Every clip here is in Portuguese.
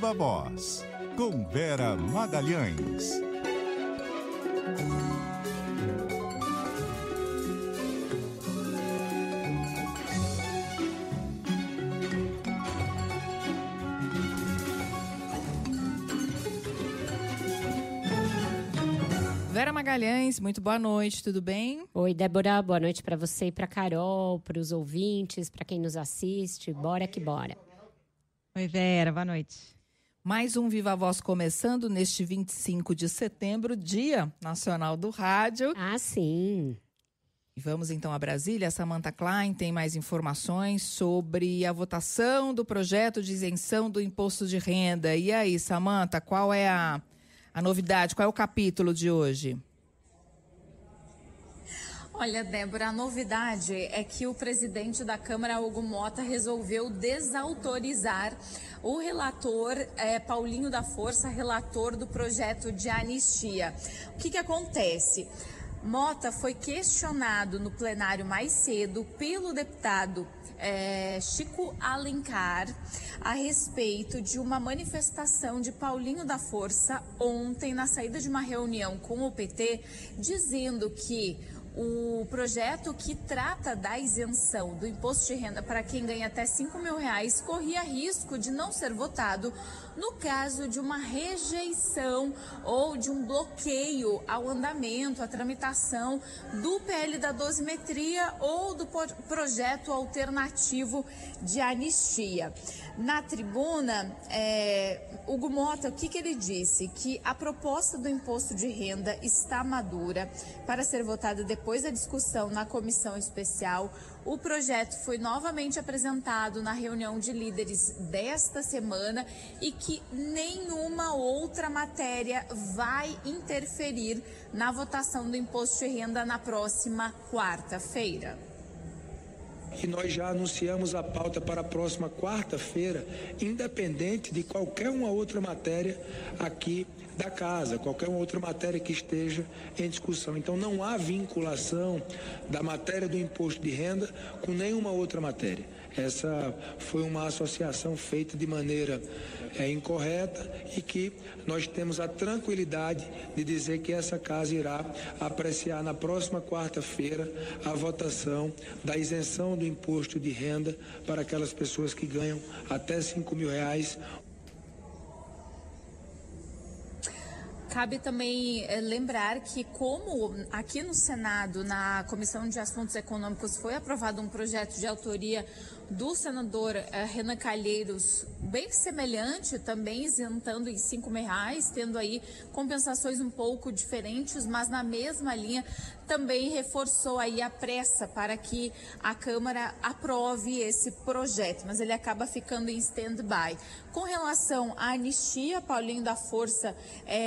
Viva Voz, com Vera Magalhães. Vera Magalhães, muito boa noite, tudo bem? Oi, Débora, boa noite para você e para Carol, para os ouvintes, para quem nos assiste. Bora que bora. Oi, Vera, boa noite. Mais um Viva Voz começando neste 25 de setembro, Dia Nacional do Rádio. Ah, sim. E vamos então a Brasília. Samantha Klein tem mais informações sobre a votação do projeto de isenção do imposto de renda. E aí, Samantha, qual é a novidade? Qual é o capítulo de hoje? Olha, Débora, a novidade é que o presidente da Câmara, Hugo Motta, resolveu desautorizar o relator Paulinho da Força, relator do projeto de anistia. O que acontece? Motta foi questionado no plenário mais cedo pelo deputado Chico Alencar a respeito de uma manifestação de Paulinho da Força ontem na saída de uma reunião com o PT, dizendo que o projeto que trata da isenção do imposto de renda para quem ganha até R$5.000 corria risco de não ser votado no caso de uma rejeição ou de um bloqueio ao andamento, à tramitação do PL da dosimetria ou do projeto alternativo de anistia. Na tribuna, Hugo Motta, o que ele disse? Que a proposta do imposto de renda está madura para ser votada depois da discussão na comissão especial. O projeto foi novamente apresentado na reunião de líderes desta semana e que nenhuma outra matéria vai interferir na votação do imposto de renda na próxima quarta-feira. E nós já anunciamos a pauta para a próxima quarta-feira, independente de qualquer uma outra matéria aqui da casa, qualquer uma outra matéria que esteja em discussão. Então não há vinculação da matéria do imposto de renda com nenhuma outra matéria. Essa foi uma associação feita de maneira incorreta e que nós temos a tranquilidade de dizer que essa casa irá apreciar na próxima quarta-feira a votação da isenção do imposto de renda para aquelas pessoas que ganham até R$5.000. Cabe também lembrar que, como aqui no Senado, na Comissão de Assuntos Econômicos, foi aprovado um projeto de autoria do senador Renan Calheiros, bem semelhante, também isentando em R$5.000, tendo aí compensações um pouco diferentes, mas na mesma linha, também reforçou aí a pressa para que a Câmara aprove esse projeto, mas ele acaba ficando em stand-by. Com relação à anistia, Paulinho da Força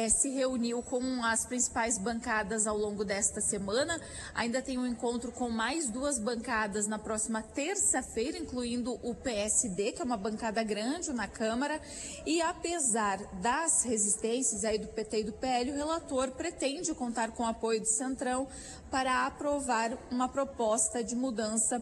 se reuniu com as principais bancadas ao longo desta semana. Ainda tem um encontro com mais duas bancadas na próxima terça-feira, incluindo o PSD, que é uma bancada grande na Câmara. E apesar das resistências aí do PT e do PL, o relator pretende contar com o apoio do Centrão para aprovar uma proposta de mudança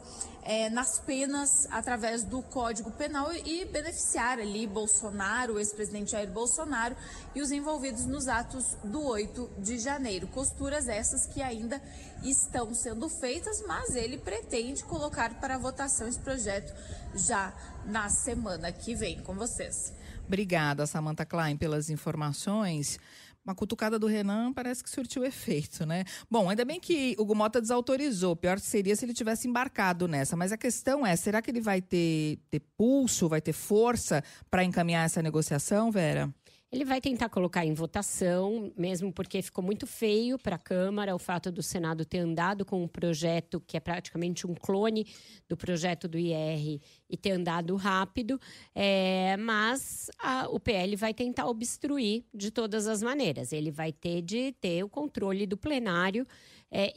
nas penas através do Código Penal e beneficiar ali Bolsonaro, o ex-presidente Jair Bolsonaro e os envolvidos nos atos do 8 de janeiro. Costuras essas que ainda estão sendo feitas, mas ele pretende colocar para votação esse projeto já na semana que vem. Com vocês. Obrigada, Samantha Klein, pelas informações. Uma cutucada do Renan parece que surtiu efeito, né? Bom, ainda bem que o Hugo Motta desautorizou. Pior seria se ele tivesse embarcado nessa. Mas a questão é, será que ele vai ter pulso, vai ter força para encaminhar essa negociação, Vera? Ele vai tentar colocar em votação, mesmo porque ficou muito feio para a Câmara o fato do Senado ter andado com um projeto que é praticamente um clone do projeto do IR e ter andado rápido, mas o PL vai tentar obstruir de todas as maneiras. Ele vai ter de ter o controle do plenário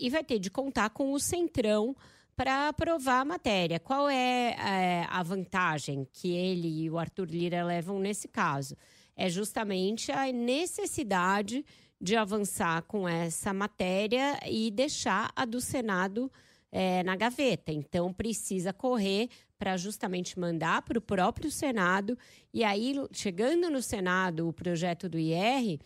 e vai ter de contar com o Centrão para aprovar a matéria. Qual é a vantagem que ele e o Arthur Lira levam nesse caso? É justamente a necessidade de avançar com essa matéria e deixar a do Senado na gaveta. Então, precisa correr para justamente mandar para o próprio Senado. E aí, chegando no Senado, o projeto do IR,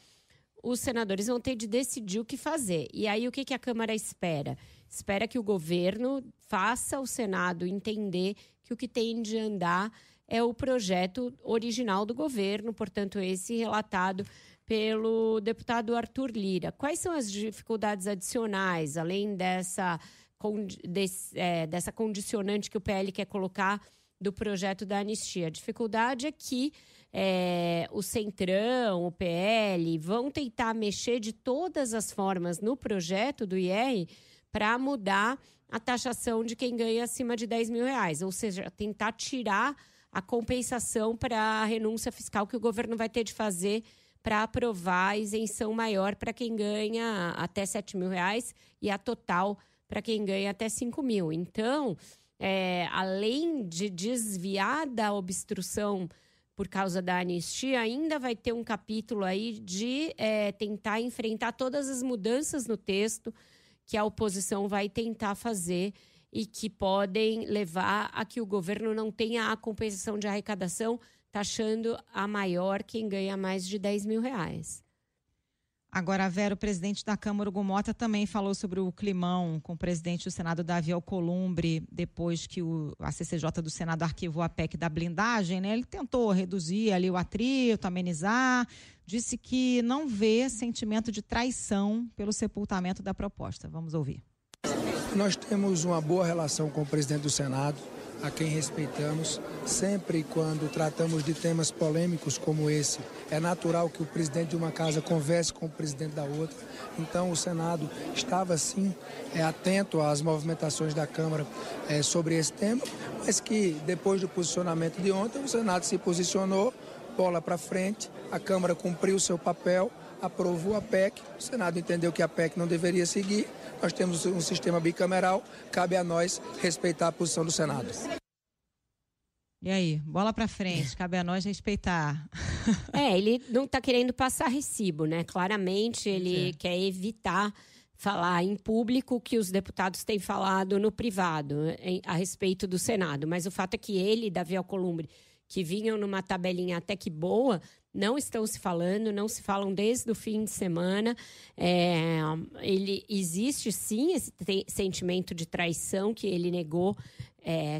os senadores vão ter de decidir o que fazer. E aí, o que a Câmara espera? Espera que o governo faça o Senado entender que o que tem de andar é o projeto original do governo, portanto, esse relatado pelo deputado Arthur Lira. Quais são as dificuldades adicionais, além dessa condicionante que o PL quer colocar do projeto da anistia? A dificuldade é que o Centrão, o PL, vão tentar mexer de todas as formas no projeto do IR para mudar a taxação de quem ganha acima de R$10 mil, ou seja, tentar tirar a compensação para a renúncia fiscal que o governo vai ter de fazer para aprovar a isenção maior para quem ganha até R$7 mil e a total para quem ganha até R$5 mil. Então, além de desviar da obstrução por causa da anistia, ainda vai ter um capítulo aí de tentar enfrentar todas as mudanças no texto que a oposição vai tentar fazer e que podem levar a que o governo não tenha a compensação de arrecadação, taxando a maior quem ganha mais de R$10 mil. Agora, Vera, o presidente da Câmara, Hugo Mota, também falou sobre o climão com o presidente do Senado, Davi Alcolumbre, depois que a CCJ do Senado arquivou a PEC da blindagem, né? Ele tentou reduzir ali o atrito, amenizar, disse que não vê sentimento de traição pelo sepultamento da proposta. Vamos ouvir. Nós temos uma boa relação com o presidente do Senado, a quem respeitamos. Sempre quando tratamos de temas polêmicos como esse, é natural que o presidente de uma casa converse com o presidente da outra. Então o Senado estava sim atento às movimentações da Câmara sobre esse tema, mas que depois do posicionamento de ontem, o Senado se posicionou, bola para frente, a Câmara cumpriu o seu papel, aprovou a PEC, o Senado entendeu que a PEC não deveria seguir. Nós temos um sistema bicameral, cabe a nós respeitar a posição do Senado. E aí, bola para frente, cabe a nós respeitar. Ele não está querendo passar recibo, né? Claramente ele quer evitar falar em público o que os deputados têm falado no privado a respeito do Senado. Mas o fato é que ele e Davi Alcolumbre, que vinham numa tabelinha até que boa, não estão se falando, não se falam desde o fim de semana. Existe sim esse sentimento de traição que ele negou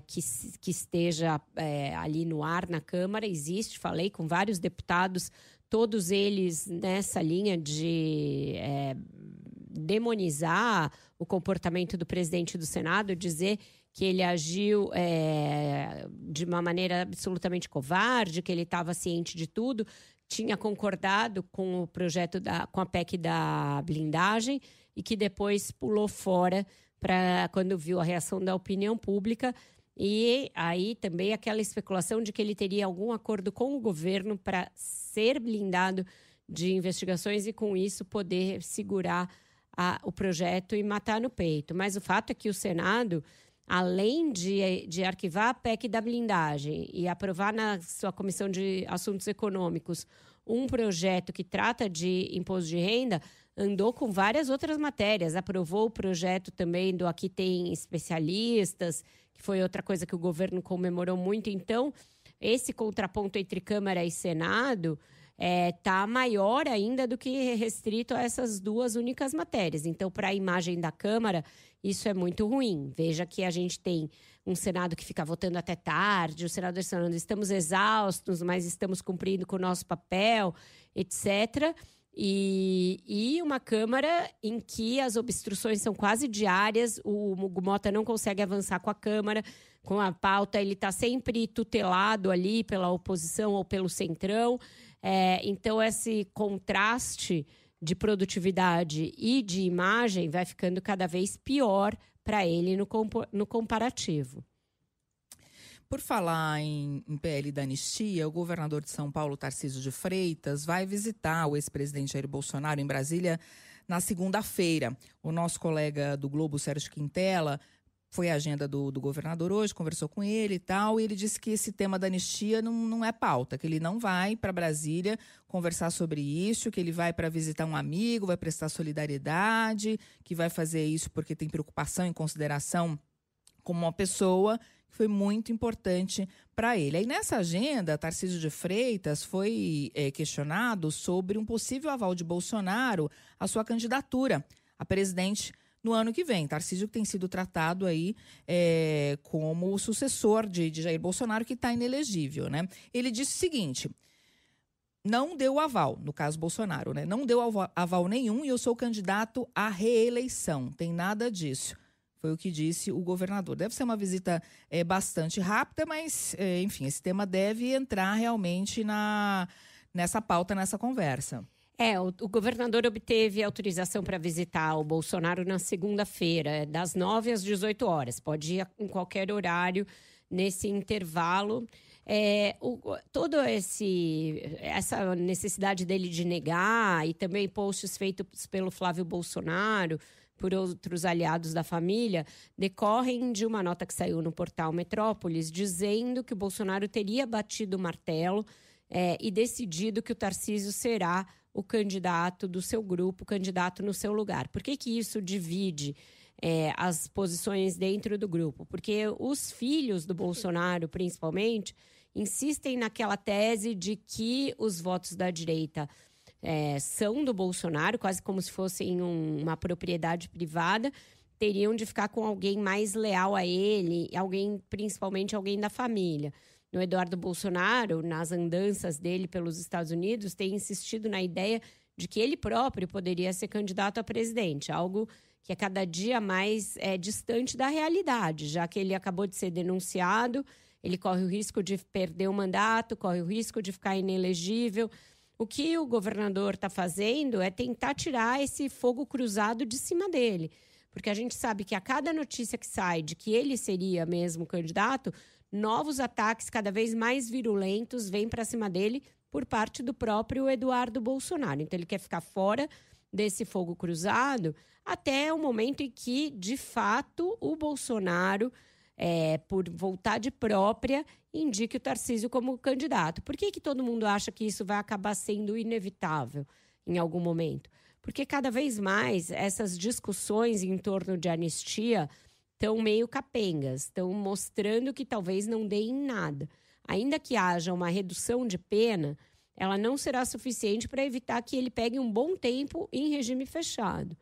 que esteja ali no ar na Câmara. Existe, falei com vários deputados, todos eles nessa linha de demonizar o comportamento do presidente do Senado, dizer que ele agiu de uma maneira absolutamente covarde, que ele estava ciente de tudo, tinha concordado com o projeto com a PEC da blindagem e que depois pulou fora quando viu a reação da opinião pública. E aí também aquela especulação de que ele teria algum acordo com o governo para ser blindado de investigações e, com isso, poder segurar o projeto e matar no peito. Mas o fato é que o Senado, além de arquivar a PEC da blindagem e aprovar na sua Comissão de Assuntos Econômicos um projeto que trata de imposto de renda, andou com várias outras matérias. Aprovou o projeto também do Aqui Tem Especialistas, que foi outra coisa que o governo comemorou muito. Então, esse contraponto entre Câmara e Senado está maior ainda do que restrito a essas duas únicas matérias. Então, para a imagem da Câmara, isso é muito ruim. Veja que a gente tem um Senado que fica votando até tarde, o senador falando, estamos exaustos, mas estamos cumprindo com o nosso papel, etc., e uma Câmara em que as obstruções são quase diárias, o Hugo Mota não consegue avançar com a Câmara, com a pauta, ele está sempre tutelado ali pela oposição ou pelo Centrão. Então, esse contraste de produtividade e de imagem vai ficando cada vez pior para ele no comparativo. Por falar em PL da anistia, o governador de São Paulo, Tarcísio de Freitas, vai visitar o ex-presidente Jair Bolsonaro em Brasília na segunda-feira. O nosso colega do Globo, Sérgio Quintela, foi a agenda do governador hoje, conversou com ele e tal, e ele disse que esse tema da anistia não é pauta, que ele não vai para Brasília conversar sobre isso, que ele vai para visitar um amigo, vai prestar solidariedade, que vai fazer isso porque tem preocupação em consideração como uma pessoa foi muito importante para ele. Aí nessa agenda, Tarcísio de Freitas foi questionado sobre um possível aval de Bolsonaro à sua candidatura a presidente no ano que vem. Tarcísio tem sido tratado aí como o sucessor de Jair Bolsonaro, que está inelegível, né? Ele disse o seguinte: não deu aval, no caso Bolsonaro, né? Não deu aval nenhum e eu sou candidato à reeleição. Tem nada disso. Foi o que disse o governador. Deve ser uma visita bastante rápida, mas, enfim, esse tema deve entrar realmente nessa pauta, nessa conversa. O governador obteve autorização para visitar o Bolsonaro na segunda-feira, das 9 às 18 horas. Pode ir em qualquer horário nesse intervalo. Toda essa necessidade dele de negar e também posts feitos pelo Flávio Bolsonaro, por outros aliados da família, decorrem de uma nota que saiu no portal Metrópolis, dizendo que o Bolsonaro teria batido o martelo e decidido que o Tarcísio será o candidato do seu grupo, o candidato no seu lugar. Por que isso divide as posições dentro do grupo? Porque os filhos do Bolsonaro, principalmente, insistem naquela tese de que os votos da direita são do Bolsonaro, quase como se fossem uma propriedade privada, teriam de ficar com alguém mais leal a ele, principalmente alguém da família. O Eduardo Bolsonaro, nas andanças dele pelos Estados Unidos, tem insistido na ideia de que ele próprio poderia ser candidato a presidente, algo que é cada dia mais distante da realidade, já que ele acabou de ser denunciado, ele corre o risco de perder o mandato, corre o risco de ficar inelegível. O que o governador está fazendo é tentar tirar esse fogo cruzado de cima dele. Porque a gente sabe que a cada notícia que sai de que ele seria mesmo candidato, novos ataques cada vez mais virulentos vêm para cima dele por parte do próprio Eduardo Bolsonaro. Então ele quer ficar fora desse fogo cruzado até o momento em que, de fato, o Bolsonaro, por vontade própria, indique o Tarcísio como candidato. Por que todo mundo acha que isso vai acabar sendo inevitável em algum momento? Porque cada vez mais essas discussões em torno de anistia estão meio capengas, estão mostrando que talvez não dê em nada. Ainda que haja uma redução de pena, ela não será suficiente para evitar que ele pegue um bom tempo em regime fechado.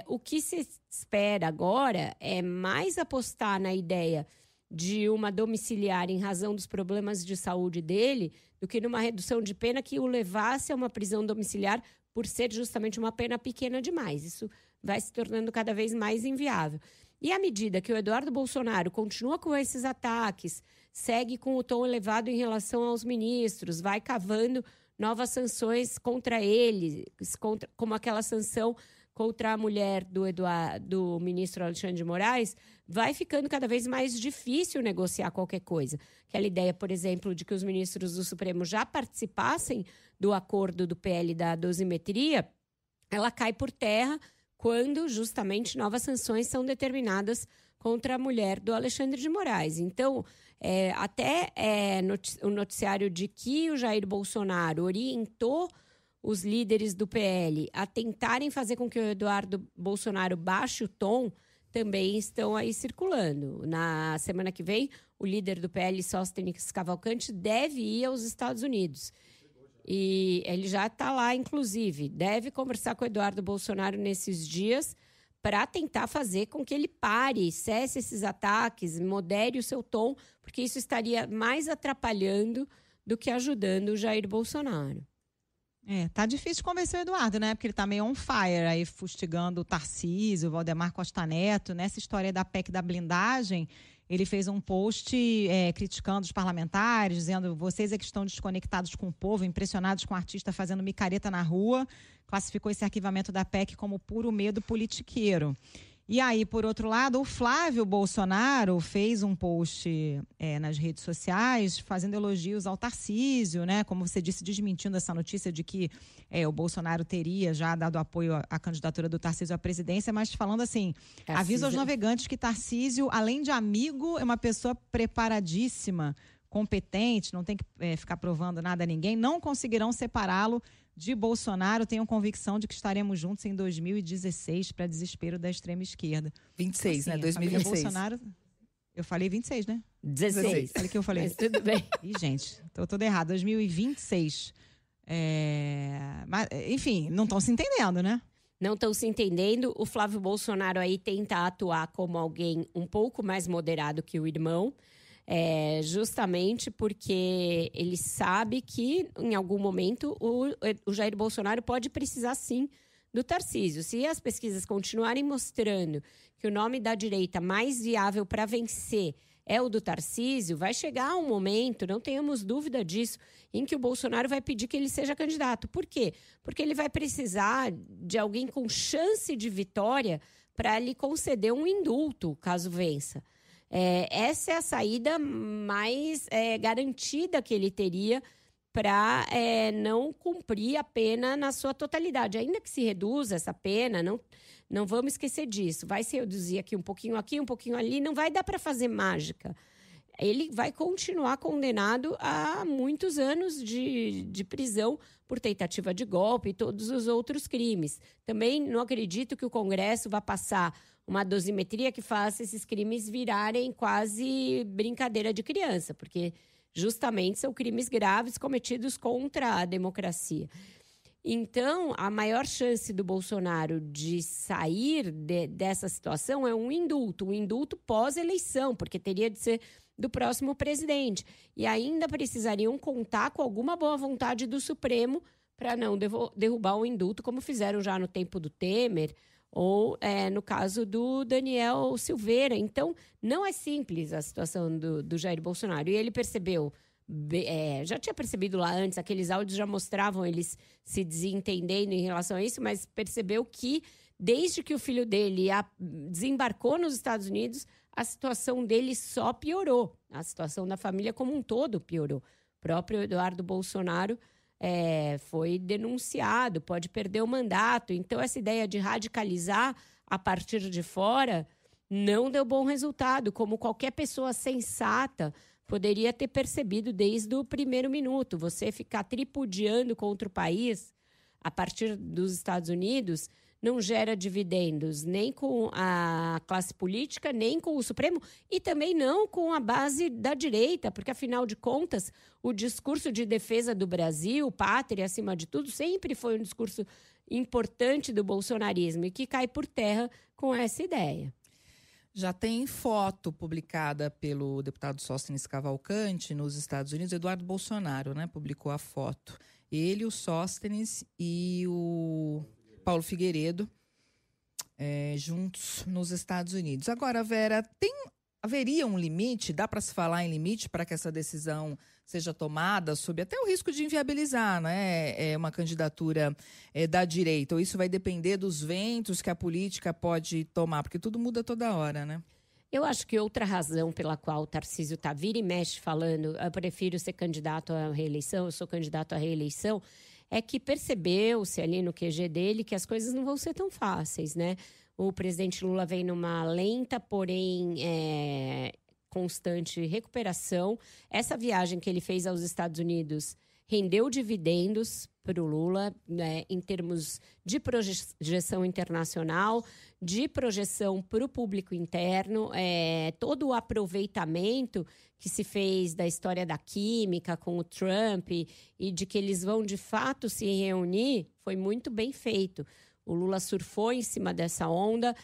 O que se espera agora é mais apostar na ideia de uma domiciliar em razão dos problemas de saúde dele do que numa redução de pena que o levasse a uma prisão domiciliar por ser justamente uma pena pequena demais. Isso vai se tornando cada vez mais inviável. E à medida que o Eduardo Bolsonaro continua com esses ataques, segue com o tom elevado em relação aos ministros, vai cavando novas sanções contra ele, como aquela sanção contra a mulher do ministro Alexandre de Moraes, vai ficando cada vez mais difícil negociar qualquer coisa. Aquela ideia, por exemplo, de que os ministros do Supremo já participassem do acordo do PL da dosimetria, ela cai por terra quando justamente novas sanções são determinadas contra a mulher do Alexandre de Moraes. Então, o noticiário de que o Jair Bolsonaro orientou os líderes do PL a tentarem fazer com que o Eduardo Bolsonaro baixe o tom, também estão aí circulando. Na semana que vem, o líder do PL, Sóstenes Cavalcante, deve ir aos Estados Unidos. E ele já está lá, inclusive. Deve conversar com o Eduardo Bolsonaro nesses dias para tentar fazer com que ele pare, cesse esses ataques, modere o seu tom, porque isso estaria mais atrapalhando do que ajudando o Jair Bolsonaro. Tá difícil convencer o Eduardo, né? Porque ele tá meio on fire aí, fustigando o Tarcísio, o Valdemar Costa Neto. Nessa história da PEC da blindagem, ele fez um post criticando os parlamentares, dizendo: vocês é que estão desconectados com o povo, impressionados com o artista fazendo micareta na rua. Classificou esse arquivamento da PEC como puro medo politiqueiro. E aí, por outro lado, o Flávio Bolsonaro fez um post nas redes sociais fazendo elogios ao Tarcísio, né? Como você disse, desmentindo essa notícia de que o Bolsonaro teria já dado apoio à candidatura do Tarcísio à presidência, mas falando assim, avisa aos navegantes que Tarcísio, além de amigo, é uma pessoa preparadíssima, competente, não tem que ficar provando nada a ninguém, não conseguirão separá-lo de Bolsonaro. Tenho convicção de que estaremos juntos em 2016, para desespero da extrema esquerda. 26, assim, né? 2026. Bolsonaro, Eu falei 26, né? 16. Olha o que eu falei. Mas tudo bem. Ih, gente, tô toda errada. 2026. Mas, enfim, não estão se entendendo, né? Não estão se entendendo. O Flávio Bolsonaro aí tenta atuar como alguém um pouco mais moderado que o irmão, justamente porque ele sabe que, em algum momento, o Jair Bolsonaro pode precisar, sim, do Tarcísio. Se as pesquisas continuarem mostrando que o nome da direita mais viável para vencer é o do Tarcísio, vai chegar um momento, não tenhamos dúvida disso, em que o Bolsonaro vai pedir que ele seja candidato. Por quê? Porque ele vai precisar de alguém com chance de vitória para lhe conceder um indulto, caso vença. Essa é a saída mais garantida que ele teria para não cumprir a pena na sua totalidade. Ainda que se reduza essa pena, não vamos esquecer disso. Vai se reduzir aqui, um pouquinho ali, não vai dar para fazer mágica. Ele vai continuar condenado a muitos anos de prisão por tentativa de golpe e todos os outros crimes. Também não acredito que o Congresso vá passar uma dosimetria que faça esses crimes virarem quase brincadeira de criança, porque justamente são crimes graves cometidos contra a democracia. Então, a maior chance do Bolsonaro de sair dessa situação é um indulto pós-eleição, porque teria de ser do próximo presidente. E ainda precisariam contar com alguma boa vontade do Supremo para não derrubar o indulto, como fizeram já no tempo do Temer, ou no caso do Daniel Silveira. Então, não é simples a situação do Jair Bolsonaro. E ele percebeu, já tinha percebido lá antes, aqueles áudios já mostravam eles se desentendendo em relação a isso, mas percebeu que, desde que o filho dele desembarcou nos Estados Unidos, a situação dele só piorou. A situação da família como um todo piorou. O próprio Eduardo Bolsonaro foi denunciado, pode perder o mandato. Então, essa ideia de radicalizar a partir de fora não deu bom resultado, como qualquer pessoa sensata poderia ter percebido desde o primeiro minuto. Você ficar tripudiando contra o país a partir dos Estados Unidos não gera dividendos nem com a classe política, nem com o Supremo e também não com a base da direita, porque, afinal de contas, o discurso de defesa do Brasil, pátria acima de tudo, sempre foi um discurso importante do bolsonarismo e que cai por terra com essa ideia. Já tem foto publicada pelo deputado Sóstenes Cavalcante nos Estados Unidos. Eduardo Bolsonaro, né, publicou a foto. Ele, o Sóstenes e o Paulo Figueiredo juntos nos Estados Unidos. Agora, Vera, haveria um limite? Dá para se falar em limite para que essa decisão seja tomada sob até o risco de inviabilizar, né, uma candidatura da direita? Ou isso vai depender dos ventos que a política pode tomar? Porque tudo muda toda hora, né? Eu acho que outra razão pela qual o Tarcísio está vira e mexe falando eu prefiro ser candidato à reeleição, eu sou candidato à reeleição, é que percebeu-se ali no QG dele que as coisas não vão ser tão fáceis, né? O presidente Lula vem numa lenta, porém constante recuperação. Essa viagem que ele fez aos Estados Unidos rendeu dividendos para o Lula, né, em termos de projeção internacional, de projeção para o público interno, todo o aproveitamento que se fez da história da química com o Trump e de que eles vão de fato se reunir, foi muito bem feito. O Lula surfou em cima dessa onda,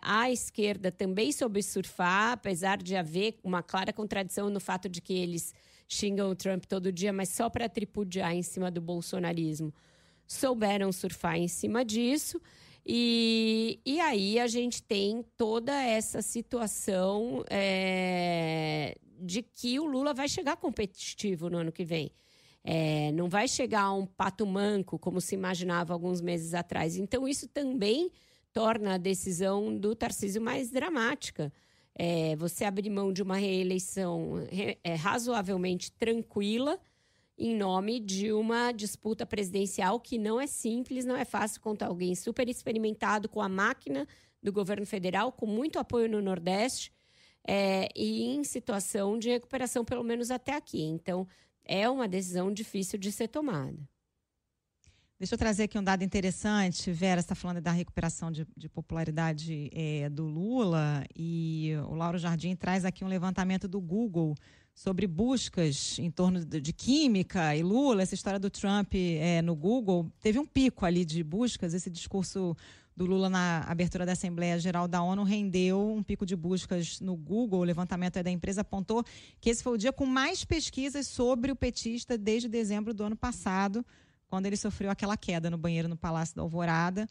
a esquerda também soube surfar, apesar de haver uma clara contradição no fato de que eles xingam o Trump todo dia, mas só para tripudiar em cima do bolsonarismo. Souberam surfar em cima disso. E aí a gente tem toda essa situação de que o Lula vai chegar competitivo no ano que vem. Não vai chegar a um pato manco, como se imaginava alguns meses atrás. Então, isso também torna a decisão do Tarcísio mais dramática. Você abrir mão de uma reeleição razoavelmente tranquila em nome de uma disputa presidencial que não é simples, não é fácil contra alguém super experimentado com a máquina do governo federal, com muito apoio no Nordeste e em situação de recuperação, pelo menos até aqui. Então, é uma decisão difícil de ser tomada. Deixa eu trazer aqui um dado interessante. Vera está falando da recuperação de popularidade do Lula, e o Lauro Jardim traz aqui um levantamento do Google sobre buscas em torno de química e Lula. Essa história do Trump no Google teve um pico ali de buscas. Esse discurso do Lula na abertura da Assembleia Geral da ONU rendeu um pico de buscas no Google. O levantamento da empresa apontou que esse foi o dia com mais pesquisas sobre o petista desde dezembro do ano passado, quando ele sofreu aquela queda no banheiro no Palácio da Alvorada.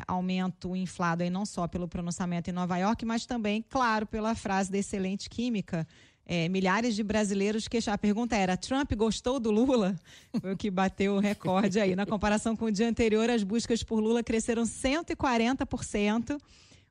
Aumento inflado aí não só pelo pronunciamento em Nova York, mas também, claro, pela frase da excelente química. Milhares de brasileiros queixaram. A pergunta era: Trump gostou do Lula? Foi o que bateu o recorde aí. Na comparação com o dia anterior, as buscas por Lula cresceram 140%.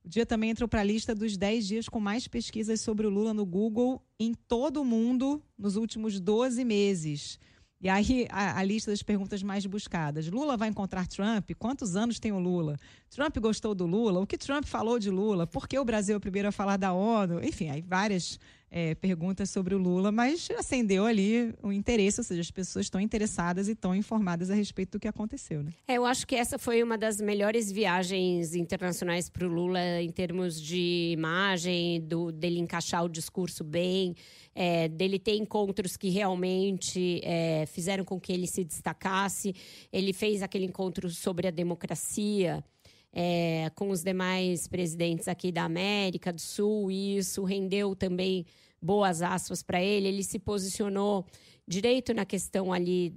O dia também entrou para a lista dos 10 dias com mais pesquisas sobre o Lula no Google em todo o mundo nos últimos 12 meses. E aí a lista das perguntas mais buscadas: Lula vai encontrar Trump? Quantos anos tem o Lula? Trump gostou do Lula? O que Trump falou de Lula? Por que o Brasil é o primeiro a falar da ONU? Enfim, aí várias perguntas sobre o Lula, mas acendeu ali o interesse, ou seja, as pessoas estão interessadas e estão informadas a respeito do que aconteceu, né? Eu acho que essa foi uma das melhores viagens internacionais para o Lula em termos de imagem, dele encaixar o discurso bem, dele ter encontros que realmente fizeram com que ele se destacasse. Ele fez aquele encontro sobre a democracia com os demais presidentes aqui da América do Sul, e isso rendeu também boas aspas para ele. Ele se posicionou direito na questão ali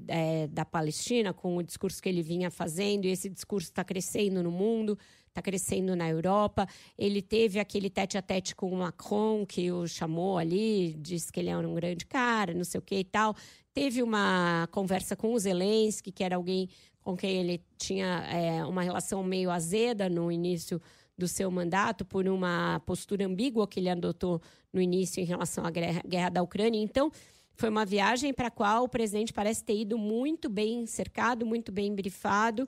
da Palestina, com o discurso que ele vinha fazendo, e esse discurso está crescendo no mundo, está crescendo na Europa. Ele teve aquele tete-a-tete com o Macron, que o chamou ali, disse que ele era um grande cara, não sei o que e tal. Teve uma conversa com o Zelensky, que era alguém com quem ele tinha uma relação meio azeda no início do seu mandato, por uma postura ambígua que ele adotou no início em relação à guerra da Ucrânia. Então, foi uma viagem para a qual o presidente parece ter ido muito bem cercado, muito bem brifado.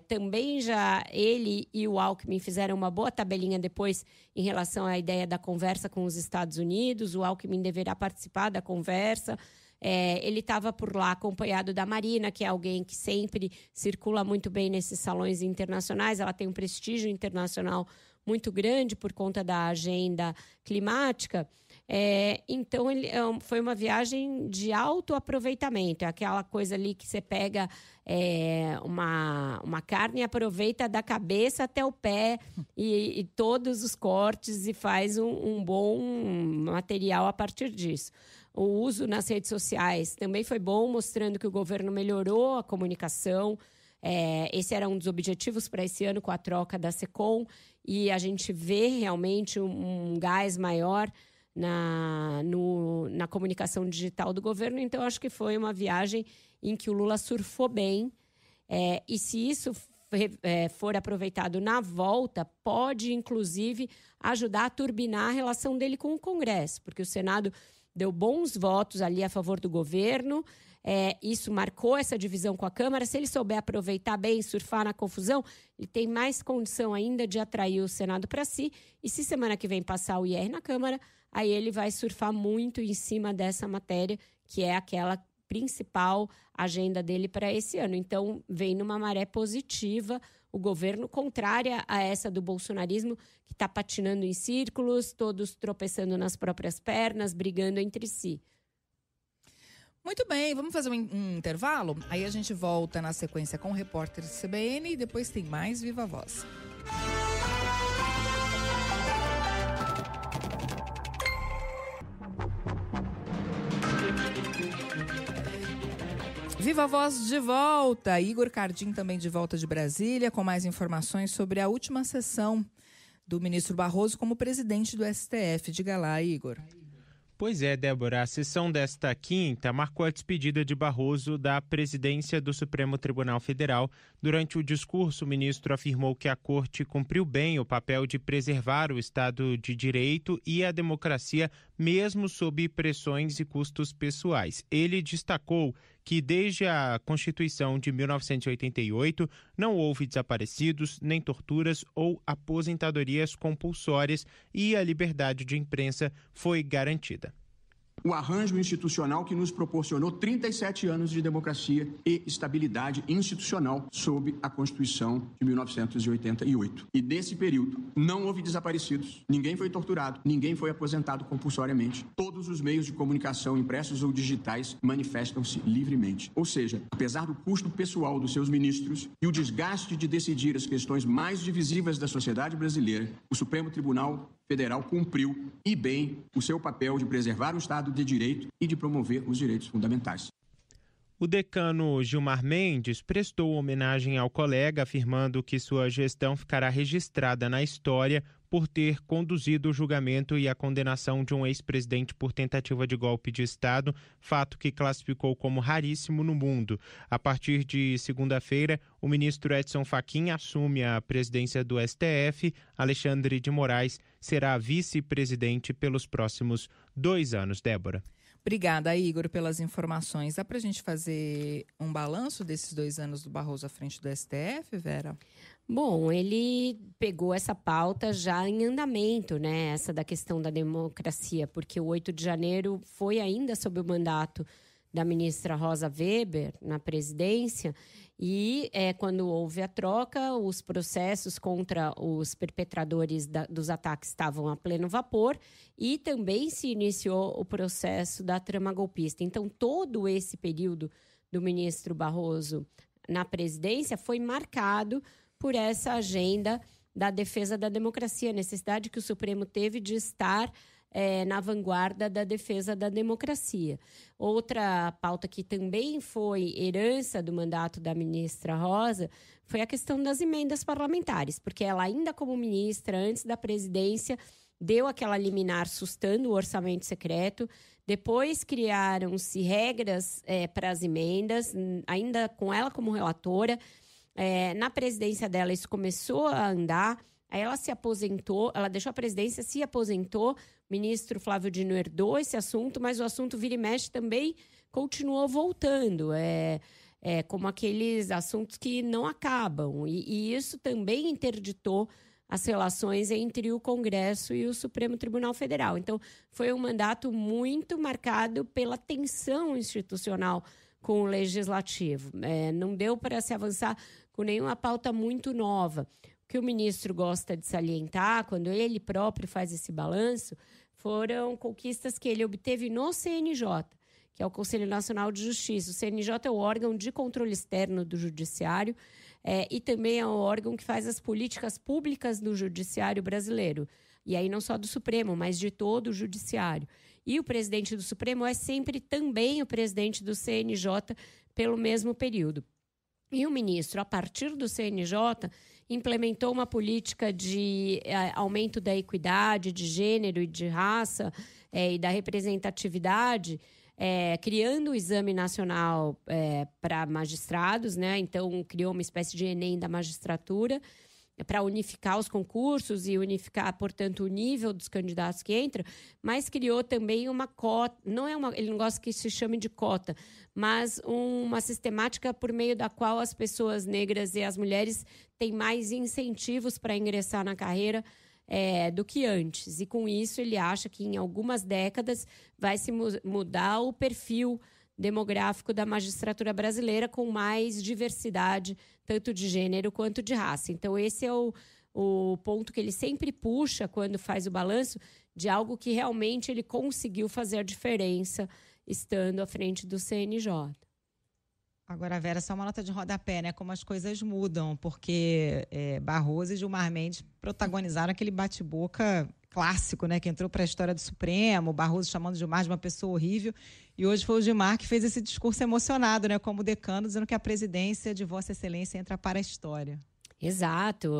Também já ele e o Alckmin fizeram uma boa tabelinha depois em relação à ideia da conversa com os Estados Unidos. O Alckmin deverá participar da conversa. Ele estava por lá acompanhado da Marina, que é alguém que sempre circula muito bem nesses salões internacionais. Ela tem um prestígio internacional muito grande por conta da agenda climática. Então, foi uma viagem de alto aproveitamento. É aquela coisa ali que você pega uma carne e aproveita da cabeça até o pé e todos os cortes, e faz um bom material a partir disso. O uso nas redes sociais também foi bom, mostrando que o governo melhorou a comunicação. Esse era um dos objetivos para esse ano, com a troca da SECOM, e a gente vê realmente um gás maior na comunicação digital do governo. Então, acho que foi uma viagem em que o Lula surfou bem. E se isso for aproveitado na volta, pode, inclusive, ajudar a turbinar a relação dele com o Congresso, porque o Senado deu bons votos ali a favor do governo. Isso marcou essa divisão com a Câmara. Se ele souber aproveitar bem, surfar na confusão, ele tem mais condição ainda de atrair o Senado para si. E se semana que vem passar o IR na Câmara, aí ele vai surfar muito em cima dessa matéria, que é aquela principal agenda dele para esse ano. Então, vem numa maré positiva o governo, contrária a essa do bolsonarismo, que está patinando em círculos, todos tropeçando nas próprias pernas, brigando entre si. Muito bem, vamos fazer um intervalo? Aí a gente volta na sequência com o repórter CBN e depois tem mais Viva Voz. Viva Voz de volta. Igor Cardim também de volta de Brasília com mais informações sobre a última sessão do ministro Barroso como presidente do STF. Diga lá, Igor. Pois é, Débora, a sessão desta quinta marcou a despedida de Barroso da presidência do Supremo Tribunal Federal. Durante o discurso, o ministro afirmou que a Corte cumpriu bem o papel de preservar o Estado de Direito e a democracia, mesmo sob pressões e custos pessoais. Ele destacou que desde a Constituição de 1988 não houve desaparecidos, nem torturas ou aposentadorias compulsórias, e a liberdade de imprensa foi garantida. o arranjo institucional que nos proporcionou 37 anos de democracia e estabilidade institucional sob a Constituição de 1988. E nesse período não houve desaparecidos, ninguém foi torturado, ninguém foi aposentado compulsoriamente. Todos os meios de comunicação, impressos ou digitais, manifestam-se livremente. Ou seja, apesar do custo pessoal dos seus ministros e o desgaste de decidir as questões mais divisivas da sociedade brasileira, o Supremo Tribunal Federal cumpriu, e bem, o seu papel de preservar o Estado de Direito e de promover os direitos fundamentais. O decano Gilmar Mendes prestou homenagem ao colega, afirmando que sua gestão ficará registrada na história por ter conduzido o julgamento e a condenação de um ex-presidente por tentativa de golpe de Estado, fato que classificou como raríssimo no mundo. A partir de segunda-feira, o ministro Edson Fachin assume a presidência do STF. Alexandre de Moraes será vice-presidente pelos próximos 2 anos. Débora. Obrigada, Igor, pelas informações. Dá para a gente fazer um balanço desses 2 anos do Barroso à frente do STF, Vera? Bom, ele pegou essa pauta já em andamento, né? Essa da questão da democracia, porque o 8 de janeiro foi ainda sob o mandato da ministra Rosa Weber na presidência, e quando houve a troca, os processos contra os perpetradores dos ataques estavam a pleno vapor, e também se iniciou o processo da trama golpista. Então, todo esse período do ministro Barroso na presidência foi marcado por essa agenda da defesa da democracia, a necessidade que o Supremo teve de estar na vanguarda da defesa da democracia. Outra pauta que também foi herança do mandato da ministra Rosa foi a questão das emendas parlamentares, porque ela, ainda como ministra, antes da presidência, deu aquela liminar sustando o orçamento secreto. Depois criaram-se regras para as emendas, ainda com ela como relatora. Na presidência dela, isso começou a andar. Aí ela se aposentou, ela deixou a presidência, se aposentou. O ministro Flávio Dino herdou esse assunto, mas o assunto vira e mexe também continuou voltando. Como aqueles assuntos que não acabam. E isso também interditou as relações entre o Congresso e o Supremo Tribunal Federal. Então, foi um mandato muito marcado pela tensão institucional com o Legislativo. Não deu para se avançar com nenhuma pauta muito nova. O que o ministro gosta de salientar, quando ele próprio faz esse balanço, foram conquistas que ele obteve no CNJ, que é o Conselho Nacional de Justiça. O CNJ é o órgão de controle externo do Judiciário e também é o órgão que faz as políticas públicas do Judiciário brasileiro. E aí não só do Supremo, mas de todo o Judiciário. E o presidente do Supremo é sempre também o presidente do CNJ pelo mesmo período. E o ministro, a partir do CNJ, implementou uma política de aumento da equidade, de gênero e de raça e da representatividade, criando o Exame Nacional para magistrados, né? Então, criou uma espécie de Enem da magistratura para unificar os concursos e unificar, portanto, o nível dos candidatos que entram, mas criou também uma cota, ele não gosta que se chame de cota, mas uma sistemática por meio da qual as pessoas negras e as mulheres têm mais incentivos para ingressar na carreira do que antes. E com isso ele acha que em algumas décadas vai se mudar o perfil demográfico da magistratura brasileira, com mais diversidade, tanto de gênero quanto de raça. Então, esse é o ponto que ele sempre puxa quando faz o balanço de algo que realmente ele conseguiu fazer a diferença estando à frente do CNJ. Agora, Vera, só uma nota de rodapé, né? Como as coisas mudam, porque Barroso e Gilmar Mendes protagonizaram aquele bate-boca clássico, né? Que entrou para a história do Supremo, Barroso chamando Gilmar de uma pessoa horrível, e hoje foi o Gilmar que fez esse discurso emocionado, né? Como decano, dizendo que a presidência de Vossa Excelência entra para a história. Exato.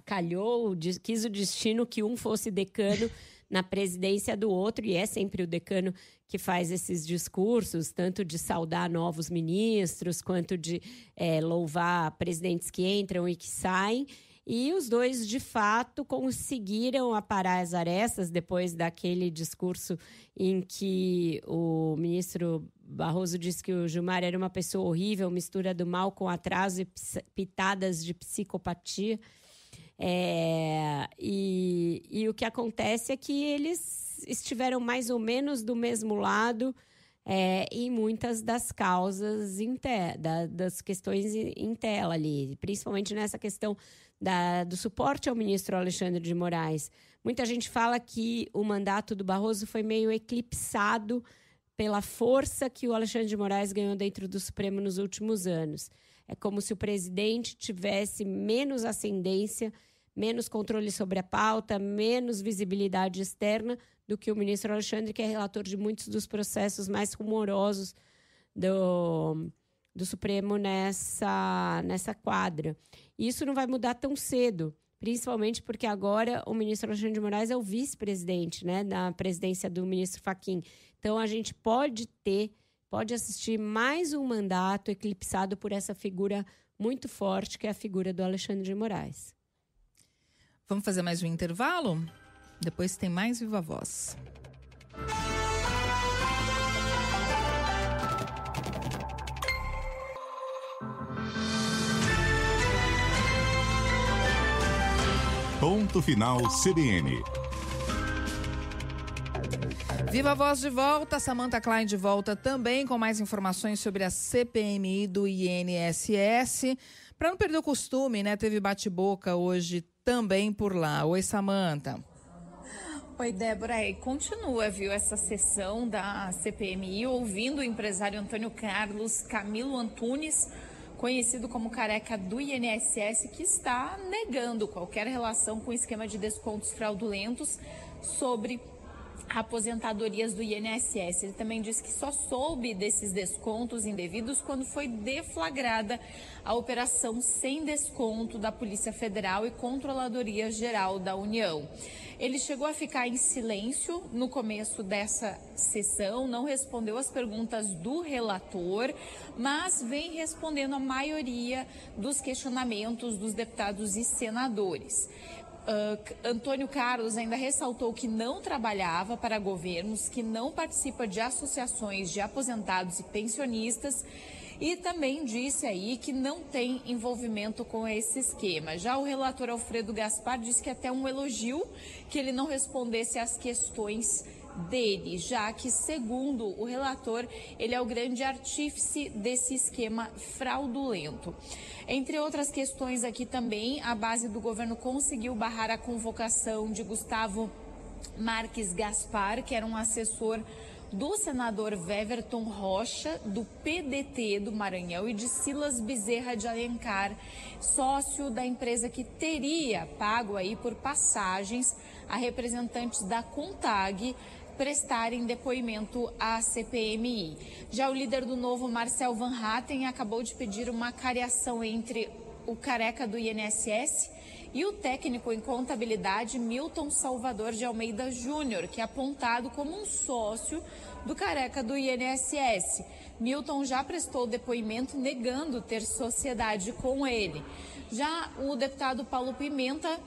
Calhou, quis o destino que um fosse decano na presidência do outro, e é sempre o decano que faz esses discursos, tanto de saudar novos ministros, quanto de louvar presidentes que entram e que saem. E os dois, de fato, conseguiram aparar as arestas depois daquele discurso em que o ministro Barroso disse que o Gilmar era uma pessoa horrível, mistura do mal com atraso e pitadas de psicopatia. E o que acontece é que eles estiveram mais ou menos do mesmo lado em muitas das causas das questões em tela ali, principalmente nessa questão do suporte ao ministro Alexandre de Moraes. Muita gente fala que o mandato do Barroso foi meio eclipsado pela força que o Alexandre de Moraes ganhou dentro do Supremo nos últimos anos. É como se o presidente tivesse menos ascendência, menos controle sobre a pauta, menos visibilidade externa do que o ministro Alexandre, que é relator de muitos dos processos mais rumorosos do Supremo nessa quadra. E isso não vai mudar tão cedo, principalmente porque agora o ministro Alexandre de Moraes é o vice-presidente, né, na presidência do ministro Fachin. Então, a gente pode assistir mais um mandato eclipsado por essa figura muito forte, que é a figura do Alexandre de Moraes. Vamos fazer mais um intervalo? Depois tem mais Viva Voz. Ponto Final CBN. Viva Voz de volta, Samantha Klein de volta também com mais informações sobre a CPMI do INSS. Para não perder o costume, né? Teve bate-boca hoje também por lá. Oi, Samantha. Oi, Débora. E continua, viu, essa sessão da CPMI, ouvindo o empresário Antônio Carlos Camilo Antunes, conhecido como Careca do INSS, que está negando qualquer relação com o esquema de descontos fraudulentos sobre aposentadorias do INSS. Ele também disse que só soube desses descontos indevidos quando foi deflagrada a operação sem desconto da Polícia Federal e Controladoria Geral da União. Ele chegou a ficar em silêncio no começo dessa sessão, não respondeu as perguntas do relator, mas vem respondendo a maioria dos questionamentos dos deputados e senadores. Antônio Carlos ainda ressaltou que não trabalhava para governos, que não participa de associações de aposentados e pensionistas e também disse aí que não tem envolvimento com esse esquema. Já o relator Alfredo Gaspar disse que até um elogio que ele não respondesse às questões dele, já que, segundo o relator, ele é o grande artífice desse esquema fraudulento. Entre outras questões aqui também, a base do governo conseguiu barrar a convocação de Gustavo Marques Gaspar, que era um assessor do senador Weverton Rocha, do PDT do Maranhão, e de Silas Bezerra de Alencar, sócio da empresa que teria pago aí por passagens a representantes da CONTAG prestarem depoimento à CPMI. Já o líder do Novo, Marcel Van Hatten, acabou de pedir uma cariação entre o Careca do INSS e o técnico em contabilidade Milton Salvador de Almeida Júnior, que é apontado como um sócio do Careca do INSS. Milton já prestou depoimento negando ter sociedade com ele. Já o deputado Paulo Pimenta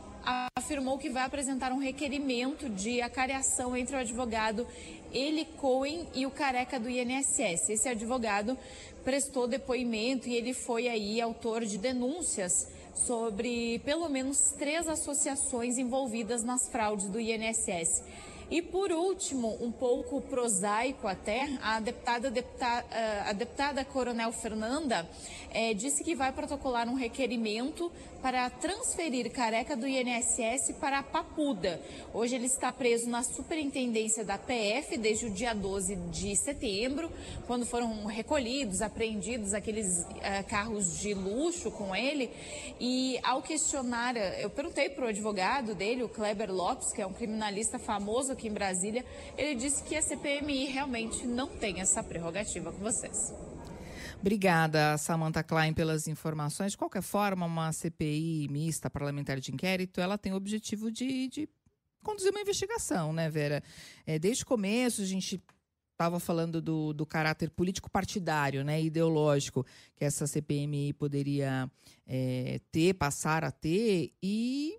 afirmou que vai apresentar um requerimento de acariação entre o advogado Eli Cohen e o Careca do INSS. Esse advogado prestou depoimento e ele foi aí autor de denúncias sobre pelo menos 3 associações envolvidas nas fraudes do INSS. E por último, um pouco prosaico até, a deputada Coronel Fernanda disse que vai protocolar um requerimento para transferir Careca do INSS para a Papuda. Hoje ele está preso na superintendência da PF desde o dia 12 de setembro, quando foram recolhidos, apreendidos aqueles carros de luxo com ele. E ao questionar, eu perguntei para o advogado dele, o Kleber Lopes, que é um criminalista famoso aqui em Brasília, ele disse que a CPMI realmente não tem essa prerrogativa com vocês. Obrigada, Samantha Klein, pelas informações. De qualquer forma, uma CPI mista parlamentar de inquérito, ela tem o objetivo de conduzir uma investigação, né, Vera? Desde o começo, a gente estava falando do caráter político-partidário, né, ideológico, que essa CPMI poderia passar a ter, e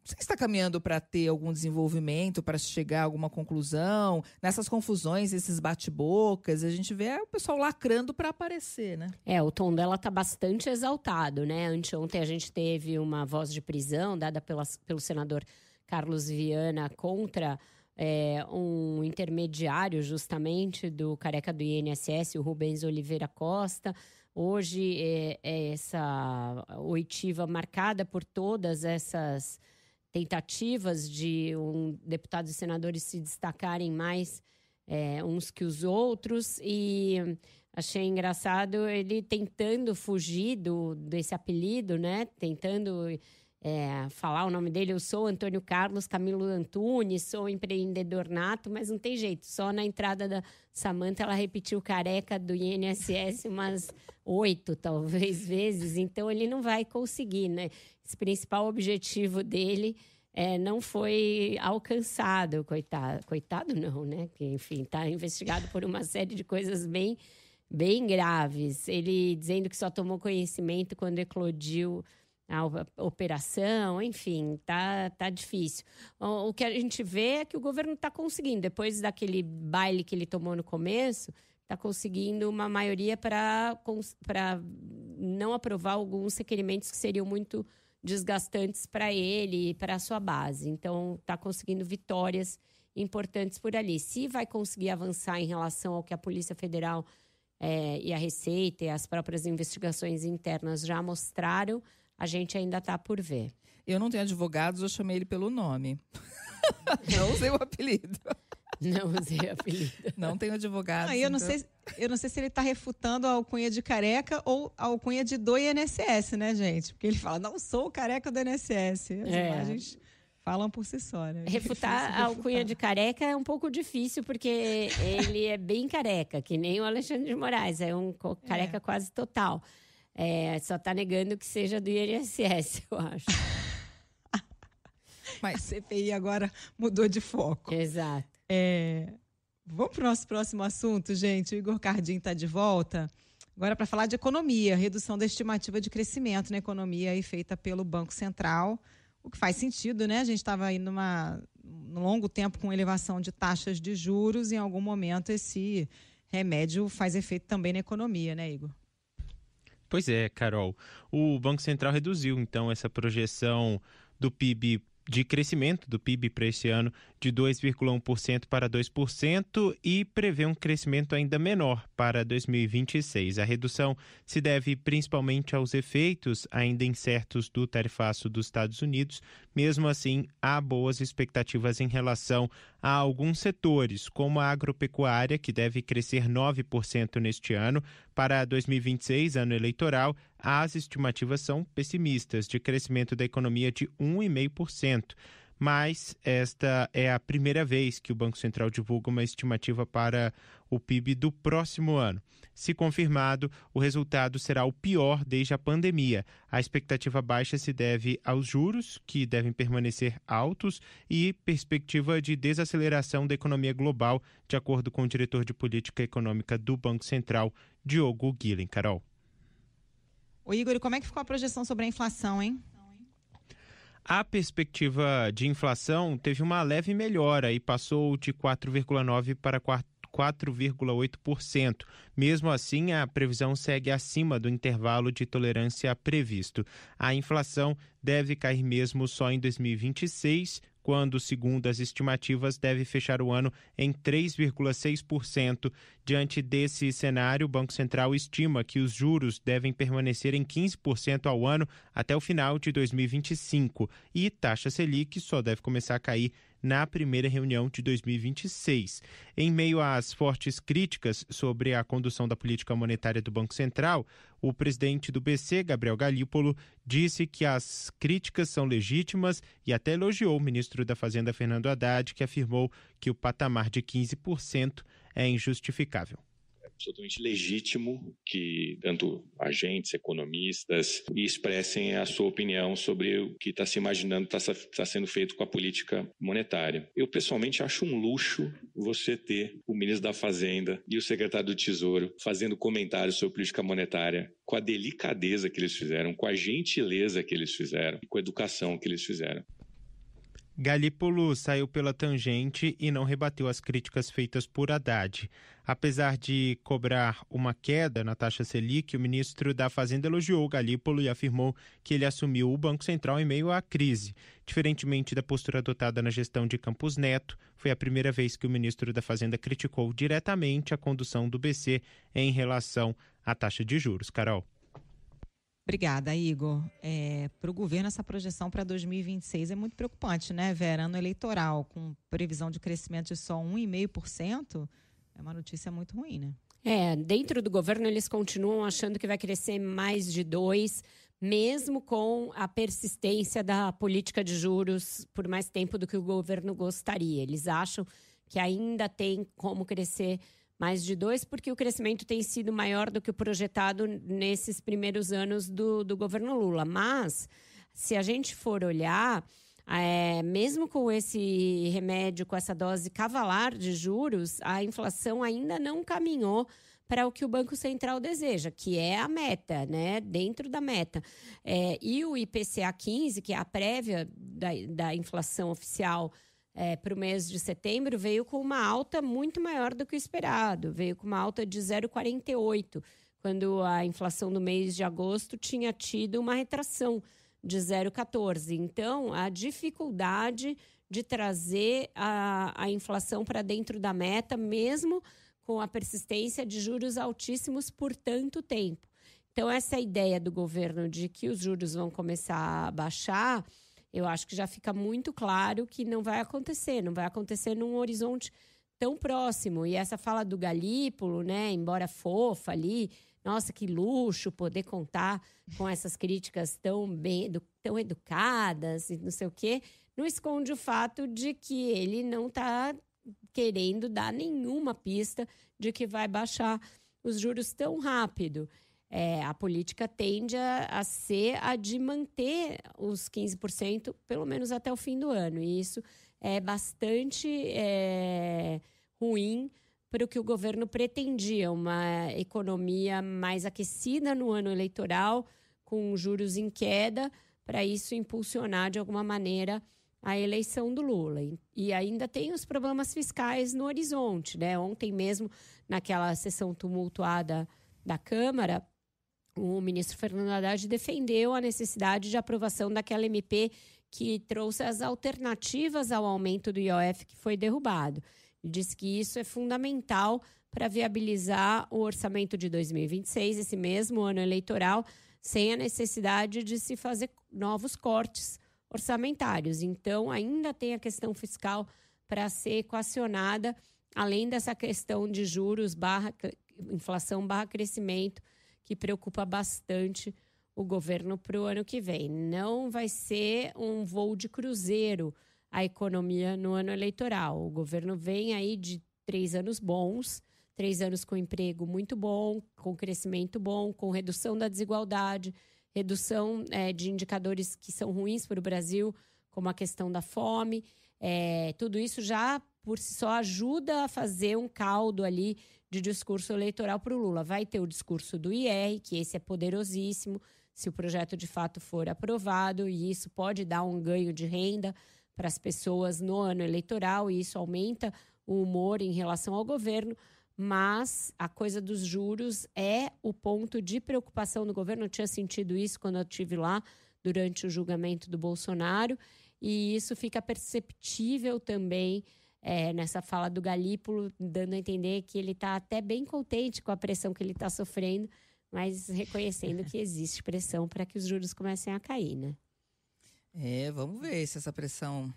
Você está caminhando para ter algum desenvolvimento, para chegar a alguma conclusão? Nessas confusões, esses bate-bocas, a gente vê o pessoal lacrando para aparecer, né? O tom dela está bastante exaltado, né? Anteontem a gente teve uma voz de prisão dada pelo senador Carlos Viana contra um intermediário, justamente, do careca do INSS, o Rubens Oliveira Costa. Hoje, essa oitiva marcada por todas essas tentativas de deputados e senadores se destacarem mais uns que os outros, e achei engraçado ele tentando fugir desse apelido, né? Tentando falar o nome dele. Eu sou Antônio Carlos Camilo Antunes, sou empreendedor nato, mas não tem jeito. Só na entrada da Samantha ela repetiu careca do INSS umas 8, talvez, vezes. Então ele não vai conseguir, né? Esse principal objetivo dele não foi alcançado, coitado. Coitado não, né? Que, enfim, está investigado por uma série de coisas bem, bem graves. Ele dizendo que só tomou conhecimento quando eclodiu a operação, enfim, tá difícil. O que a gente vê é que o governo está conseguindo, depois daquele baile que ele tomou no começo, está conseguindo uma maioria para não aprovar alguns requerimentos que seriam muito desgastantes para ele e para a sua base. Então, está conseguindo vitórias importantes por ali. Se vai conseguir avançar em relação ao que a Polícia Federal e a Receita e as próprias investigações internas já mostraram, a gente ainda está por ver. Eu não tenho advogados, eu chamei ele pelo nome. Não usei o apelido. Não usei o apelido. Não tenho advogados. Eu não sei se ele está refutando a alcunha de careca ou a alcunha do INSS, né, gente? Porque ele fala, não sou o careca do INSS. As imagens falam por si só, né? Refutar a alcunha de careca é um pouco difícil, porque ele é bem careca, que nem o Alexandre de Moraes. É um careca quase total. Só está negando que seja do INSS, eu acho. Mas a CPI agora mudou de foco. Exato. Vamos para o nosso próximo assunto, gente. O Igor Cardim está de volta. Agora para falar de economia, redução da estimativa de crescimento na economia aí feita pelo Banco Central, o que faz sentido, né? A gente estava aí num longo tempo com elevação de taxas de juros e em algum momento esse remédio faz efeito também na economia, né, Igor? Pois é, Carol. O Banco Central reduziu, então, essa projeção do PIB, de crescimento do PIB para esse ano de 2,1% para 2% e prevê um crescimento ainda menor para 2026. A redução se deve principalmente aos efeitos ainda incertos do tarifaço dos Estados Unidos. Mesmo assim, há boas expectativas em relação a alguns setores, como a agropecuária, que deve crescer 9% neste ano. Para 2026, ano eleitoral, as estimativas são pessimistas, de crescimento da economia de 1,5%. Mas esta é a primeira vez que o Banco Central divulga uma estimativa para o PIB do próximo ano. Se confirmado, o resultado será o pior desde a pandemia. A expectativa baixa se deve aos juros, que devem permanecer altos, e perspectiva de desaceleração da economia global, de acordo com o diretor de política econômica do Banco Central, Diogo Guilhem. Carol. Ô Igor, como é que ficou a projeção sobre a inflação, hein? A perspectiva de inflação teve uma leve melhora e passou de 4,9% para 4,8%. Mesmo assim, a previsão segue acima do intervalo de tolerância previsto. A inflação deve cair mesmo só em 2026, quando, segundo as estimativas, deve fechar o ano em 3,6%. Diante desse cenário, o Banco Central estima que os juros devem permanecer em 15% ao ano até o final de 2025 e taxa Selic só deve começar a cair na primeira reunião de 2026. Em meio às fortes críticas sobre a condução da política monetária do Banco Central, o presidente do BC, Gabriel Galípolo, disse que as críticas são legítimas e até elogiou o ministro da Fazenda, Fernando Haddad, que afirmou que o patamar de 15% é injustificável. É absolutamente legítimo que tanto agentes, economistas expressem a sua opinião sobre o que está se imaginando está sendo feito com a política monetária. Eu, pessoalmente, acho um luxo você ter o ministro da Fazenda e o secretário do Tesouro fazendo comentários sobre política monetária com a delicadeza que eles fizeram, com a gentileza que eles fizeram e com a educação que eles fizeram. Galípolo saiu pela tangente e não rebateu as críticas feitas por Haddad. Apesar de cobrar uma queda na taxa Selic, o ministro da Fazenda elogiou Galípolo e afirmou que ele assumiu o Banco Central em meio à crise. Diferentemente da postura adotada na gestão de Campos Neto, foi a primeira vez que o ministro da Fazenda criticou diretamente a condução do BC em relação à taxa de juros. Carol. Obrigada, Igor. Para o governo, essa projeção para 2026 é muito preocupante, né, Vera? Ano eleitoral, com previsão de crescimento de só 1,5%, é uma notícia muito ruim, né? Dentro do governo, eles continuam achando que vai crescer mais de 2%, mesmo com a persistência da política de juros por mais tempo do que o governo gostaria. Eles acham que ainda tem como crescer mais de 2%, porque o crescimento tem sido maior do que o projetado nesses primeiros anos do governo Lula. Mas, se a gente for olhar, mesmo com esse remédio, com essa dose cavalar de juros, a inflação ainda não caminhou para o que o Banco Central deseja, que é a meta, né? Dentro da meta. E o IPCA 15, que é a prévia da inflação oficial, para o mês de setembro, veio com uma alta muito maior do que o esperado. Veio com uma alta de 0,48, quando a inflação do mês de agosto tinha tido uma retração de 0,14. Então, a dificuldade de trazer a inflação para dentro da meta, mesmo com a persistência de juros altíssimos por tanto tempo. Então, essa ideia do governo de que os juros vão começar a baixar, eu acho que já fica muito claro que não vai acontecer num horizonte tão próximo. E essa fala do Galípolo, né, embora fofa ali, nossa, que luxo poder contar com essas críticas tão educadas e não sei o quê, não esconde o fato de que ele não está querendo dar nenhuma pista de que vai baixar os juros tão rápido. A política tende a ser a de manter os 15%, pelo menos até o fim do ano. E isso é bastante ruim para o que o governo pretendia, uma economia mais aquecida no ano eleitoral, com juros em queda, para isso impulsionar de alguma maneira a eleição do Lula. E ainda tem os problemas fiscais no horizonte, né? Ontem mesmo, naquela sessão tumultuada da Câmara, o ministro Fernando Haddad defendeu a necessidade de aprovação daquela MP que trouxe as alternativas ao aumento do IOF que foi derrubado. Ele disse que isso é fundamental para viabilizar o orçamento de 2026, esse mesmo ano eleitoral, sem a necessidade de se fazer novos cortes orçamentários. Então, ainda tem a questão fiscal para ser equacionada, além dessa questão de juros inflação / crescimento, que preocupa bastante o governo para o ano que vem. Não vai ser um voo de cruzeiro a economia no ano eleitoral. O governo vem aí de 3 anos bons, 3 anos com emprego muito bom, com crescimento bom, com redução da desigualdade, redução de indicadores que são ruins para o Brasil, como a questão da fome. Tudo isso já, por si só, ajuda a fazer um caldo ali de discurso eleitoral para o Lula. Vai ter o discurso do IR, que esse é poderosíssimo, se o projeto de fato for aprovado, e isso pode dar um ganho de renda para as pessoas no ano eleitoral, e isso aumenta o humor em relação ao governo, mas a coisa dos juros é o ponto de preocupação do governo. Eu tinha sentido isso quando eu estive lá durante o julgamento do Bolsonaro, e isso fica perceptível também nessa fala do Galípolo, dando a entender que ele está até bem contente com a pressão que ele está sofrendo, mas reconhecendo que existe pressão para que os juros comecem a cair, né? Vamos ver se essa pressão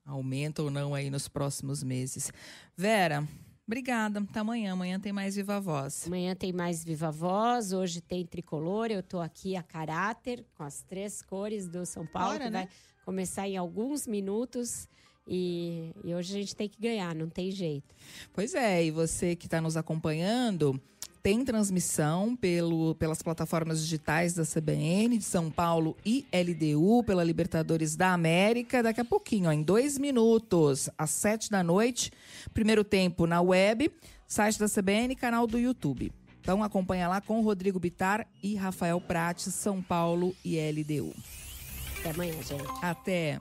aumenta ou não aí nos próximos meses. Vera, obrigada. Até amanhã. Amanhã tem mais Viva Voz. Amanhã tem mais Viva Voz. Hoje tem tricolor. Eu estou aqui a caráter, com as 3 cores do São Paulo, que vai começar em alguns minutos. E hoje a gente tem que ganhar, não tem jeito. Pois é, e você que está nos acompanhando, tem transmissão pelas plataformas digitais da CBN, de São Paulo e LDU, pela Libertadores da América. Daqui a pouquinho, em 2 minutos, às 7 da noite. Primeiro tempo na web, site da CBN e canal do YouTube. Então acompanha lá com Rodrigo Bittar e Rafael Prates, São Paulo e LDU. Até amanhã, gente. Até.